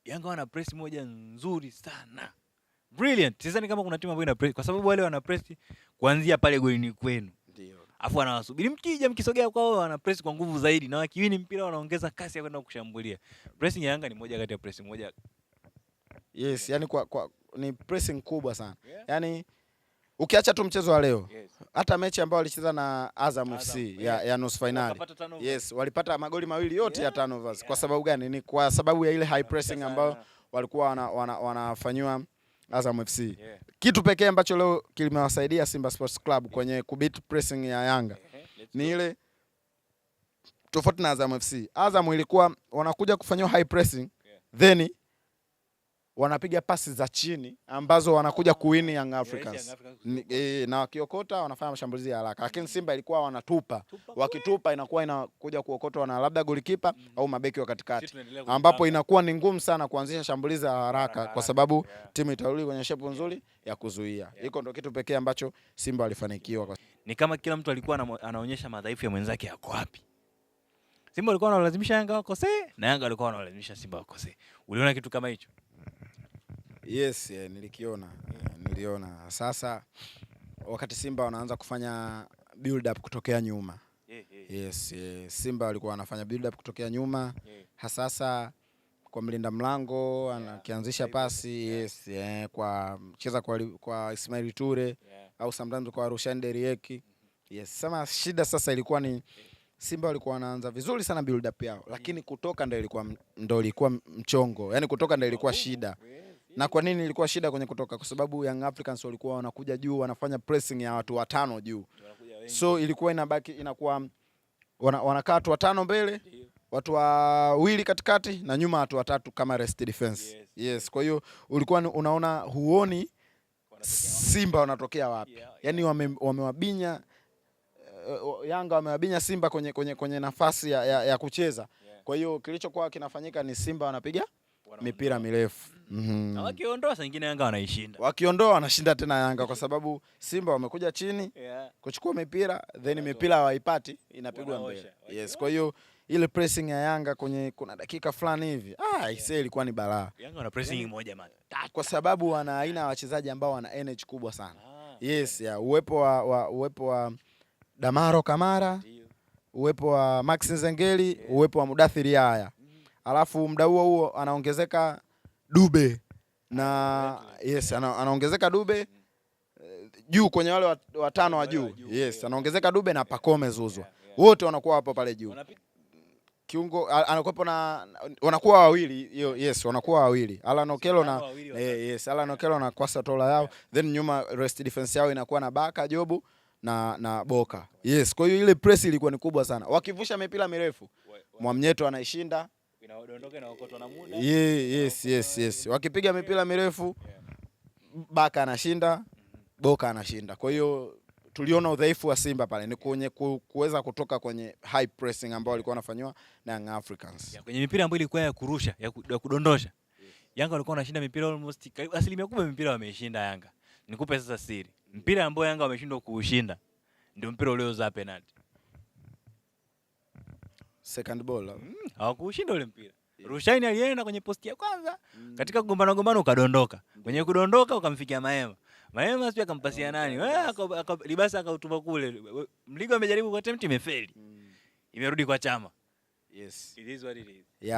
Yanga wana press moja nzuri sana. Brilliant. Sidhani kama kuna timu ambayo ina press kwa sababu wale wana press kuanzia pale golini kwenu. Ndio. Afu anawasubiri mkija mkisogea kwao wana press kwa nguvu zaidi na wakiwini mpira wanaongeza kasi ya kwenda kushambulia. Pressing ya Yanga ni moja kati ya pressing moja. Yes, yani ni pressing kubwa sana. Yeah. Yani ukiacha tu mchezo wa leo, yes, hata mechi ambayo walicheza na Azam FC ya nusu finali. Yes, walipata magoli mawili yote, yeah, ya turnovers. Yeah. Kwa sababu gani? Ni kwa sababu ya ile high pressing ambayo walikuwa wanafanywa Azam FC. Yeah. Kitu pekee ambacho leo kilimewasaidia Simba Sports Club kwenye kubit pressing ya Yanga ni ile tofauti na Azam FC. Azam ilikuwa wanakuja kufanywa high pressing, yeah, then wanapiga pasi za chini ambazo wanakuja kuwini Young Africans. Na wakiokota wanafanya mashambulizi ya haraka. Lakini Simba ilikuwa wanatupa. Wakitupa inakuwa inakuja kuokotwa na labda golikipa au mabeki wa katikati. Ambapo inakuwa ni ngumu sana kuanzisha shambulizi ya haraka kwa sababu timu itarudi kwenye shape nzuri ya kuzuia. Hiko ndio kitu pekee ambacho Simba walifanikiwa. Ni kama kila mtu alikuwa anaonyesha madhaifu ya mwenzake yako wapi. Simba walikuwa wanalazimisha Yanga wakosee na Yanga walikuwa wanalazimisha Simba wakosee. Uliona kitu kama hicho? Yes, niliona. Sasa wakati Simba wanaanza kufanya build up kutokea nyuma. Yes, Simba walikuwa wanafanya build up kutokea nyuma. Hasasa kwa mlinda mlango anakianzisha pasi, yes, kwa mcheza kwa Ismail Ture au sometimes kwa Rushan Derieki. Yes, sama shida sasa ilikuwa ni Simba walikuwa wanaanza vizuri sana build up yao, lakini kutoka ndio ilikuwa mchongo. Yaani kutoka ndio ilikuwa shida. Na kwa nini ilikuwa shida kwenye kutoka? Kwa sababu Young Africans walikuwa wanakuja juu, wanafanya pressing ya watu watano juu. So ilikuwa inakuwa wanakaa watu watano mbele, watu wawili katikati na nyuma watu watatu kama rest defense. Yes, kwa hiyo ulikuwa unaona huoni Simba wanatokea wapi. Yaani wamewabinya Yanga wamewabinya Simba kwenye nafasi ya kucheza. Kwa hiyo kilichokuwa kinafanyika ni Simba wanapiga mipira mirefu. Na wakiondoa saa nyingine Yanga wanaishinda. Wakiondoa wanashinda tena Yanga kwa sababu Simba wamekuja chini, kuchukua mipira, then mipira hawaipati, inapigwa mbele. Yes, kwa hiyo ile pressing ya Yanga kuna dakika fulani hivi, isee ilikuwa ni balaa. Yanga wana pressing moja man. Kwa sababu wana aina ya wachezaji ambao wana energy kubwa sana. Yes, uwepo wa Damaro Kamara, uwepo wa Max Nzengeli, uwepo wa Mudathiri Yahya. Alafu muda huo anaongezeka Dube na yes, anaongezeka Dube juu kwenye wale watano wa juu. Yes, anaongezeka Dube na Pacome Zouzoua. Wote wanakuwa hapo pale juu. Kiungo anakuwa wanakuwa wawili. Yes, wanakuwa wawili. Alan Okello na Alan Okello na Kwasa Tola yao. Then nyuma rest defense yao inakuwa na Baka Jobu na Boka. Yes, kwa hiyo ile press ilikuwa ni kubwa sana. Wakivusha mipira mirefu, Mwamnyeto anaishinda. Inaondoka na okotwa na muda. Yes. Wakipiga mipira mirefu, Baka anashinda, Boka anashinda. Kwa hiyo tuliona udhaifu wa Simba pale ni kwenye kuweza kutoka kwenye high pressing ambao walikuwa wanafanywa na Young Africans. Kwenye mipira ambayo ilikuwa ya kurusha, ya kudondosha. Yanga walikuwa wanashinda mipira almost asilimia kubwa mipira wameshinda Yanga. Nikupe sasa siri. Mpira ambao Yanga wameshindwa kuushinda ndio mpira uliozaa penalty. Second ball. Hawakushinda ule mpira. Rushaini alienda kwenye posti ya kwanza, katika gombano ukadondoka. Kwenye kudondoka ukamfikia Maema. Maema sio akampasia nani? Libasa akautuma kule. Mligo amejaribu kwa attempt imefeli. Imerudi kwa Chama. Yes. It is what it is.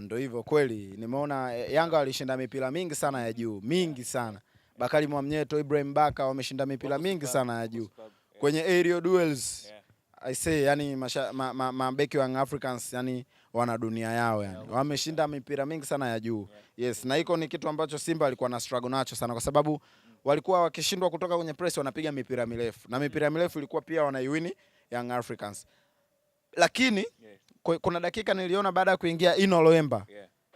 Ndio hivyo kweli. Nimeona Yanga walishinda mipira mingi sana ya juu, mingi sana. Bakari Mwamnyeto, Ibrahim Baka wameshinda mipira mingi sana ya juu. Kwenye aerial duels. I say yani mabeki wa Young Africans yani wana dunia yao yani. Wameshinda mipira mingi sana ya juu. Yes, na hiko ni kitu ambacho Simba alikuwa na struggle nacho sana kwa sababu walikuwa wakishindwa kutoka kwenye press wanapiga mipira mirefu. Na mipira mirefu ilikuwa pia wanaiwini Young Africans. Lakini kuna dakika niliona baada ya kuingia Ino Loemba.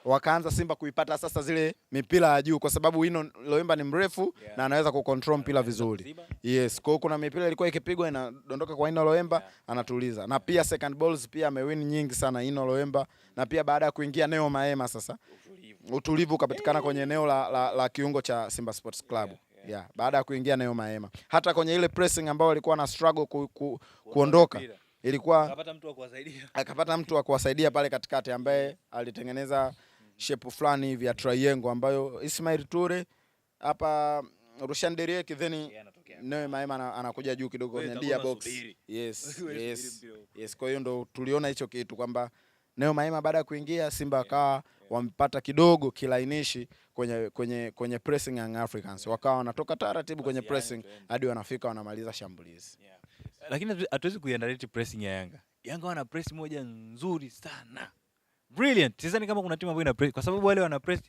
Wakaanza Simba kuipata sasa zile mipira ya juu kwa sababu Ino Loemba ni mrefu na anaweza kucontrol mpira vizuri. Yes, kwa kuna mipira ilikuwa ikipigwa inadondoka kwa Ino Loemba anatuliza. Na pia second balls pia amewin nyingi sana Ino Loemba na pia baada ya kuingia Neo Maema sasa utulivu ukapatikana kwenye eneo la kiungo cha Simba Sports Club. Baada ya kuingia Neo Maema. Hata kwenye ile pressing ambao walikuwa na struggle kuondoka ilikuwa akapata mtu wa kuwasaidia pale katikati ambaye alitengeneza shape fulani hivi ya triangle ambayo Ismail Toure hapa Rushan Derek then Neo Maema anakuja juu kidogo kwenye dia box. Yes, kwa hiyo ndo tuliona hicho kitu kwamba Neo Maema baada ya kuingia Simba wakawa wamepata kidogo kilainishi kwenye pressing Young Africans. Wakawa wanatoka taratibu kwenye pressing hadi wanafika wanamaliza shambulizi. Lakini hatuwezi kuiandarate pressing ya Yanga. Yanga wana press moja nzuri sana. Brilliant. Sidhani kama kuna timu ambayo ina press kwa sababu wale wana press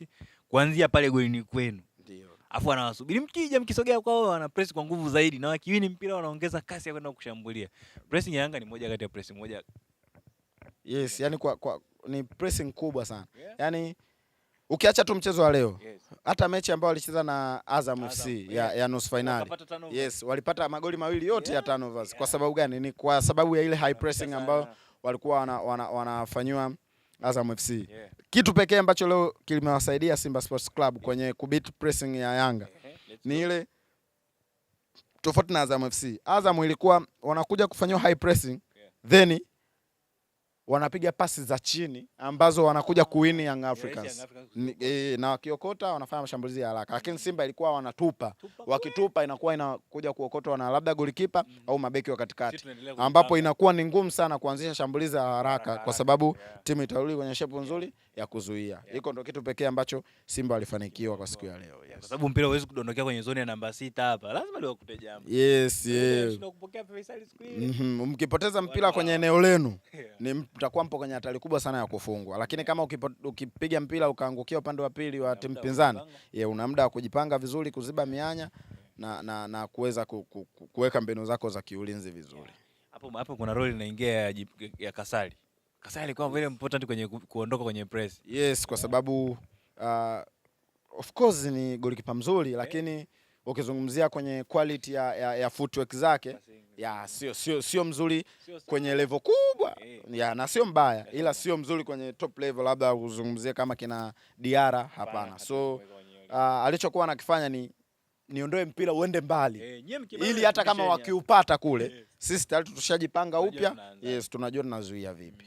kuanzia pale golini kwenu. Ndio. Afu anawasubiri mkija mkisogea kwao wana press kwa nguvu zaidi na wakiwini mpira wanaongeza kasi ya kwenda kushambulia. Pressing ya Yanga ni moja kati ya pressing moja. Yes, yani ni pressing kubwa sana. Yani ukiacha tu mchezo wa leo, hata mechi ambayo walicheza na Azam FC ya nusu finali. Yes, walipata magoli mawili yote ya turnovers. Kwa sababu gani? Ni kwa sababu ya ile high pressing ambayo walikuwa wanafanywa Azam FC. Kitu pekee ambacho leo kilimewasaidia Simba Sports Club kwenye kubit pressing ya Yanga ni ile tofauti na Azam FC. Azam ilikuwa wanakuja kufanywa high pressing then wanapiga pasi za chini ambazo wanakuja kuwini Young Africans. Na wakiokota wanafanya mashambulizi ya haraka. Lakini Simba ilikuwa wanatupa. Wakitupa inakuwa inakuja kuokotwa na labda golikipa au mabeki wa katikati. Ambapo inakuwa ni ngumu sana kuanzisha shambulizi ya haraka kwa sababu timu itarudi kwenye shape nzuri ya kuzuia. Hiko ndio kitu pekee ambacho Simba walifanikiwa kwa siku ya leo. Kwa sababu mpira huwezi kudondokea kwenye zone ya namba 6 hapa. Lazima leo wakute jambo. Yes. Mkipoteza mpira kwenye eneo lenu ni mtakuwa mpo kwenye hatari kubwa sana ya kufungwa. Lakini kama ukipiga mpira ukaangukia upande wa pili wa timu pinzani, una muda wa kujipanga vizuri, kuziba mianya na kuweza kuweka mbinu zako za kiulinzi vizuri. Hapo kuna role inaingia ya Kasali. Kasali alikuwa very important kwenye kuondoka kwenye press. Yes, kwa sababu of course ni golikipa mzuri lakini ukizungumzia kwenye quality ya footwork zake sio mzuri kwenye level kubwa na sio mbaya ila sio mzuri kwenye top level, labda uzungumzie kama kina Diarra, hapana. So alichokuwa anakifanya ni niondoe mpira uende mbali ili hata kama wakiupata kule sisi tayari tushajipanga upya. Yes, tunajua tunazuia vipi.